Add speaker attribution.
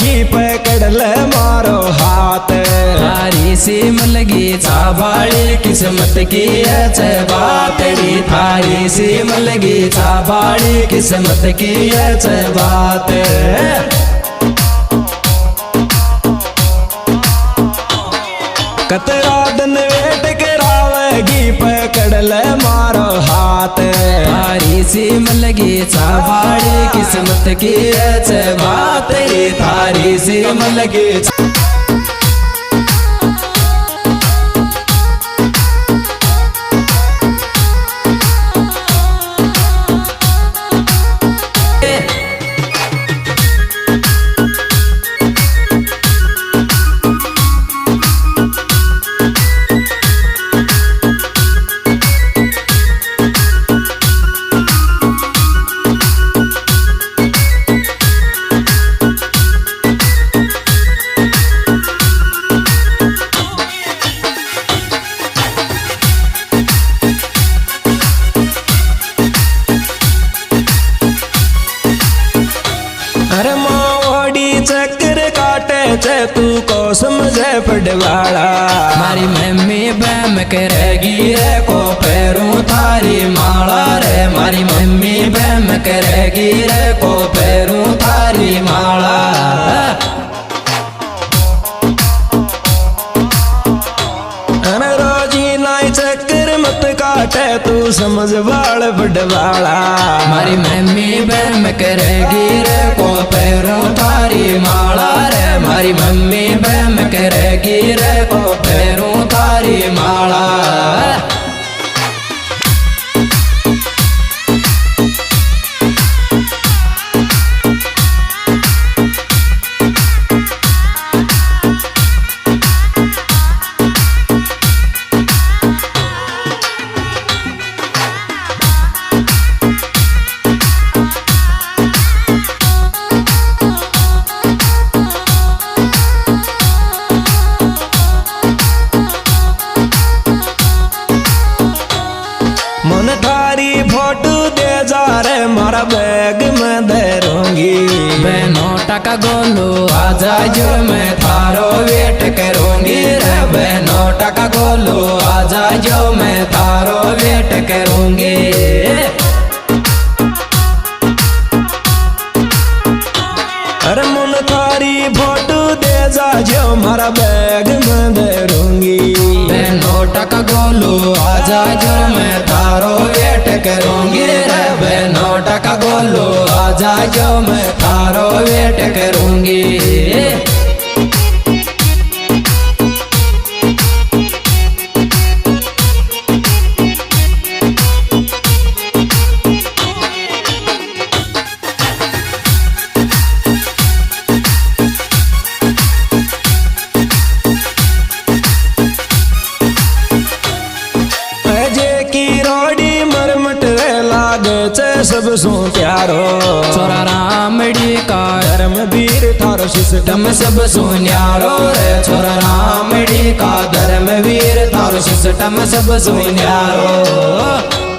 Speaker 1: आवेगी पकड़ ले मारो हाथ।
Speaker 2: थारी सिम लगी चाबाड़ी किस्मत की अच्छे बातड़ी। थारी सिम लगी चाबाड़ी किस्मत की अच्छे बात।
Speaker 1: कतरा दिन वेट करावेगी पकड़ ले मारो हाथ।
Speaker 2: थारी सिम लगी चाबाड़ी किस्मत की अच्छे बात। थारी सिम लगी
Speaker 1: चक्कर काटे चे तू को समझे पड़वाड़ा।
Speaker 2: मारी मम्मी बैम करेगी रे को पैरों थारी माला रे। मारी मम्मी बैम करेगी रे को पैरों थारी माला।
Speaker 1: रोजी नाई चक्कर मत काटे तू समझ बाल बड़वाड़ा।
Speaker 2: मारी मम्मी बैम करेगी रे को पैरों थारी माला रे। मारी मम्मी बैम करेगी रे को पैरों थारी माला।
Speaker 1: मन थारी फोटो दे जा रे मारा बैग में धरूंगी।
Speaker 2: बहनों टका गोलू आजा जो मैं थारो वेट करूंगी रे। बहनों टका गोलू आजा जो मैं थारो वेट करूंगी।
Speaker 1: अरे मन थारी फोटो दे जा जो मारा बैग में धरूंगी।
Speaker 2: बहनों टका गोलू आजा जो मैं थारो वेट करूंगी रे। बहनों टका गोलू आजा जो मैं थारो वेट करूंगी।
Speaker 1: सब सो प्यारो
Speaker 2: छोरा रामड़ी का
Speaker 1: धर्मवीर थारो सिस्टम
Speaker 2: सब सुन्यारो रे। छोरा रामड़ी का धर्मवीर थारो सिस्टम सब सुन्यारो।